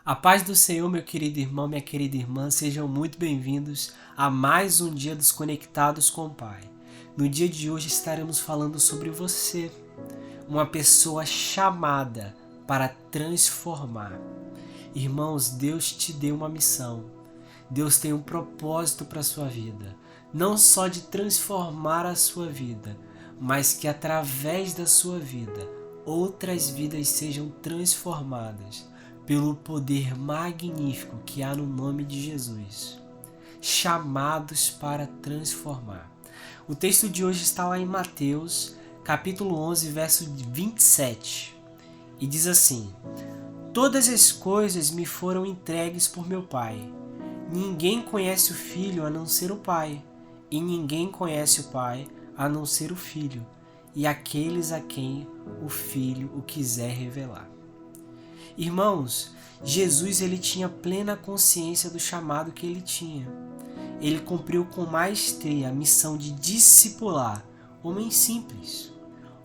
A paz do Senhor, meu querido irmão, minha querida irmã, sejam muito bem-vindos a mais um dia dos Conectados com o Pai. No dia de hoje estaremos falando sobre você, uma pessoa chamada para transformar. Irmãos, Deus te deu uma missão. Deus tem um propósito para a sua vida, não só de transformar a sua vida, mas que através da sua vida, outras vidas sejam transformadas pelo poder magnífico que há no nome de Jesus. Chamados para transformar. O texto de hoje está lá em Mateus, capítulo 11, verso 27. E diz assim: Todas as coisas me foram entregues por meu Pai. Ninguém conhece o Filho a não ser o Pai, e ninguém conhece o Pai a não ser o Filho, e aqueles a quem o Filho o quiser revelar. Irmãos, Jesus ele tinha plena consciência do chamado que ele tinha. Ele cumpriu com maestria a missão de discipular homens simples,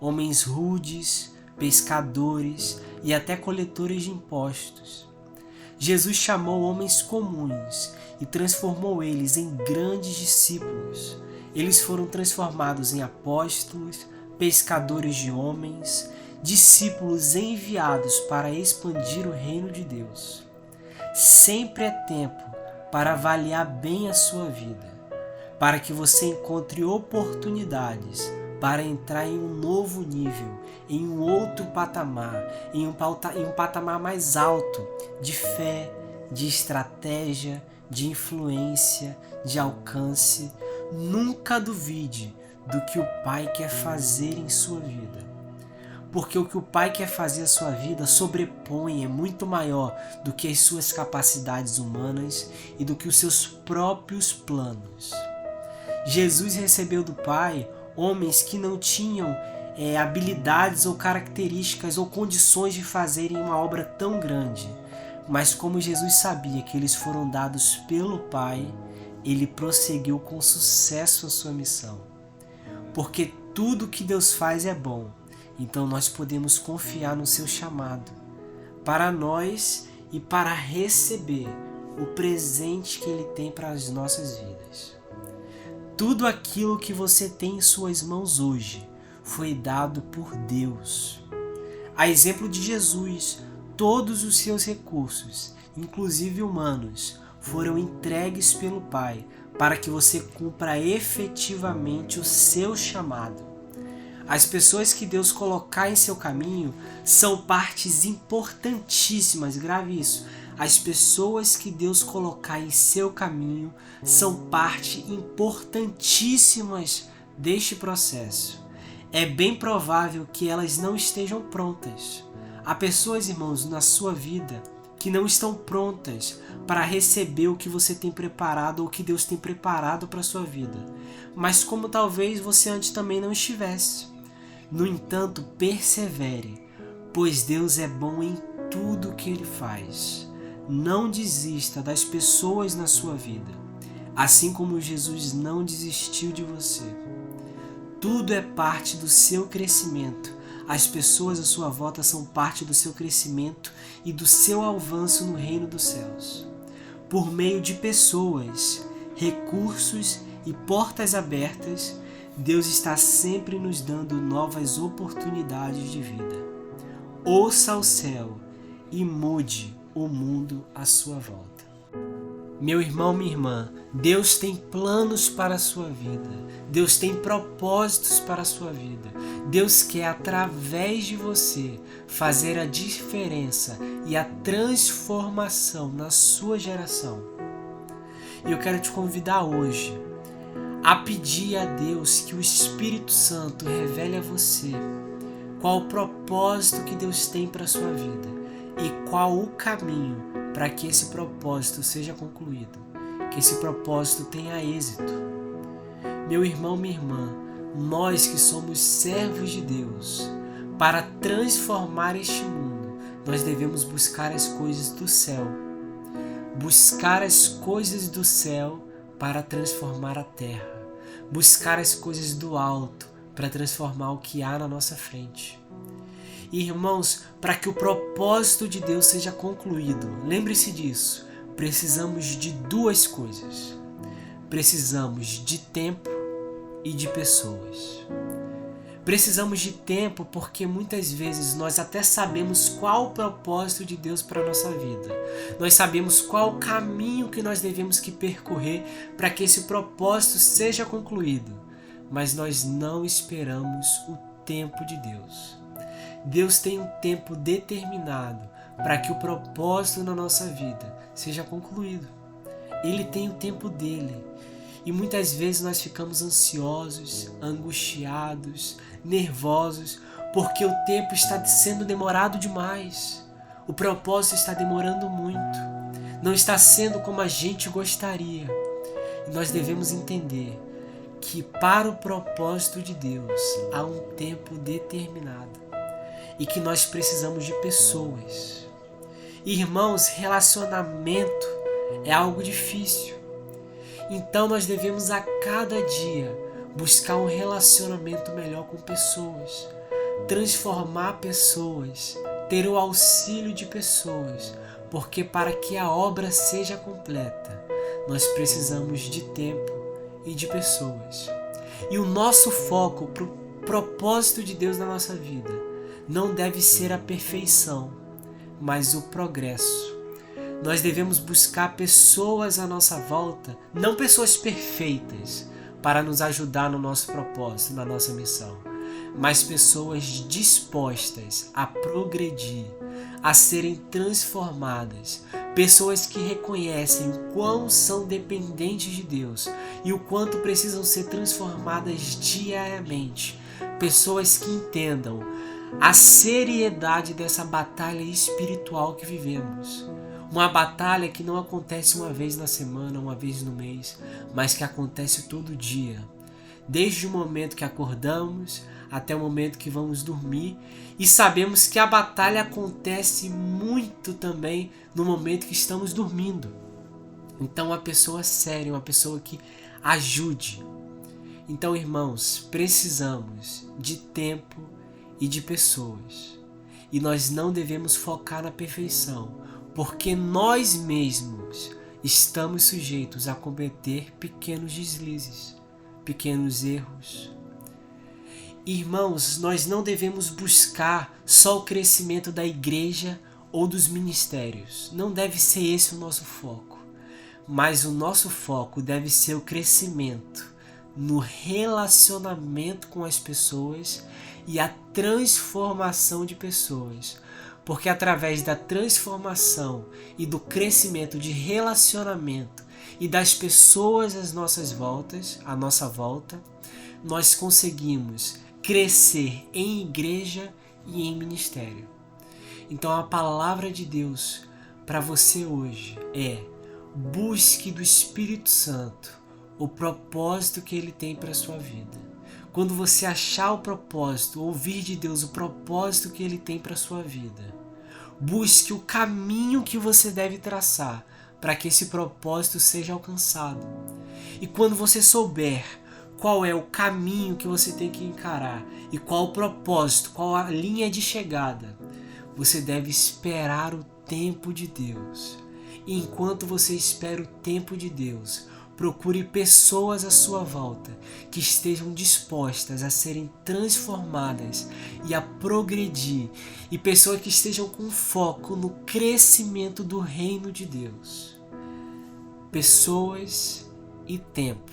homens rudes, pescadores e até coletores de impostos. Jesus chamou homens comuns e transformou eles em grandes discípulos. Eles foram transformados em apóstolos, pescadores de homens, discípulos enviados para expandir o reino de Deus. Sempre é tempo para avaliar bem a sua vida, para que você encontre oportunidades para entrar em um novo nível, em um outro patamar, em um patamar mais alto de fé, de estratégia, de influência, de alcance. Nunca duvide do que o Pai quer fazer em sua vida. Porque o que o Pai quer fazer a sua vida sobrepõe, é muito maior do que as suas capacidades humanas e do que os seus próprios planos. Jesus recebeu do Pai homens que não tinham habilidades ou características ou condições de fazerem uma obra tão grande. Mas como Jesus sabia que eles foram dados pelo Pai, ele prosseguiu com sucesso a sua missão. Porque tudo que Deus faz é bom. Então nós podemos confiar no seu chamado para nós e para receber o presente que ele tem para as nossas vidas. Tudo aquilo que você tem em suas mãos hoje foi dado por Deus. A exemplo de Jesus, todos os seus recursos, inclusive humanos, foram entregues pelo Pai para que você cumpra efetivamente o seu chamado. As pessoas que Deus colocar em seu caminho são partes importantíssimas, grave isso. As pessoas que Deus colocar em seu caminho são parte importantíssimas deste processo. É bem provável que elas não estejam prontas. Há pessoas, irmãos, na sua vida que não estão prontas para receber o que você tem preparado ou o que Deus tem preparado para a sua vida. Mas como talvez você antes também não estivesse. No entanto, persevere, pois Deus é bom em tudo o que Ele faz. Não desista das pessoas na sua vida, assim como Jesus não desistiu de você. Tudo é parte do seu crescimento. As pessoas à sua volta são parte do seu crescimento e do seu avanço no reino dos céus. Por meio de pessoas, recursos e portas abertas, Deus está sempre nos dando novas oportunidades de vida. Ouça o céu e mude o mundo à sua volta. Meu irmão, minha irmã, Deus tem planos para a sua vida. Deus tem propósitos para a sua vida. Deus quer, através de você, fazer a diferença e a transformação na sua geração. E eu quero te convidar hoje a pedir a Deus que o Espírito Santo revele a você qual o propósito que Deus tem para a sua vida e qual o caminho para que esse propósito seja concluído, que esse propósito tenha êxito. Meu irmão, minha irmã, nós que somos servos de Deus, para transformar este mundo, nós devemos buscar as coisas do céu. Buscar as coisas do céu para transformar a terra. Buscar as coisas do alto para transformar o que há na nossa frente. Irmãos, para que o propósito de Deus seja concluído, lembre-se disso, precisamos de duas coisas. Precisamos de tempo e de pessoas. Precisamos de tempo porque muitas vezes nós até sabemos qual o propósito de Deus para a nossa vida. Nós sabemos qual o caminho que nós devemos que percorrer para que esse propósito seja concluído. Mas nós não esperamos o tempo de Deus. Deus tem um tempo determinado para que o propósito na nossa vida seja concluído. Ele tem o tempo dele. E muitas vezes nós ficamos ansiosos, angustiados, nervosos, porque o tempo está sendo demorado demais. O propósito está demorando muito. Não está sendo como a gente gostaria. E nós devemos entender que para o propósito de Deus há um tempo determinado. E que nós precisamos de pessoas. Irmãos, relacionamento é algo difícil. Então nós devemos a cada dia buscar um relacionamento melhor com pessoas, transformar pessoas, ter o auxílio de pessoas, porque para que a obra seja completa, nós precisamos de tempo e de pessoas. E o nosso foco para o propósito de Deus na nossa vida não deve ser a perfeição, mas o progresso. Nós devemos buscar pessoas à nossa volta, não pessoas perfeitas, para nos ajudar no nosso propósito, na nossa missão, mas pessoas dispostas a progredir, a serem transformadas, pessoas que reconhecem o quão são dependentes de Deus e o quanto precisam ser transformadas diariamente, pessoas que entendam a seriedade dessa batalha espiritual que vivemos. Uma batalha que não acontece uma vez na semana, uma vez no mês, mas que acontece todo dia. Desde o momento que acordamos até o momento que vamos dormir. E sabemos que a batalha acontece muito também no momento que estamos dormindo. Então uma pessoa séria, uma pessoa que ajude. Então, irmãos, precisamos de tempo e de pessoas. E nós não devemos focar na perfeição, porque nós mesmos estamos sujeitos a cometer pequenos deslizes, pequenos erros. Irmãos, nós não devemos buscar só o crescimento da igreja ou dos ministérios. Não deve ser esse o nosso foco. Mas o nosso foco deve ser o crescimento no relacionamento com as pessoas e a transformação de pessoas. Porque através da transformação e do crescimento de relacionamento e das pessoas à nossa volta, nós conseguimos crescer em igreja e em ministério. Então a palavra de Deus para você hoje é: busque do Espírito Santo o propósito que Ele tem para a sua vida. Quando você achar o propósito, ouvir de Deus o propósito que Ele tem para a sua vida, busque o caminho que você deve traçar para que esse propósito seja alcançado. E quando você souber qual é o caminho que você tem que encarar e qual o propósito, qual a linha de chegada, você deve esperar o tempo de Deus. E enquanto você espera o tempo de Deus, procure pessoas à sua volta que estejam dispostas a serem transformadas e a progredir, e pessoas que estejam com foco no crescimento do reino de Deus. Pessoas e tempo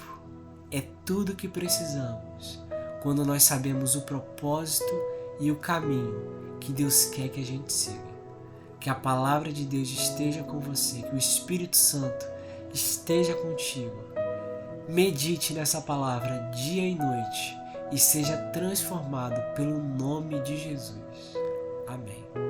é tudo que precisamos quando nós sabemos o propósito e o caminho que Deus quer que a gente siga. Que a palavra de Deus esteja com você, que o Espírito Santo esteja contigo. Medite nessa palavra dia e noite e seja transformado pelo nome de Jesus. Amém.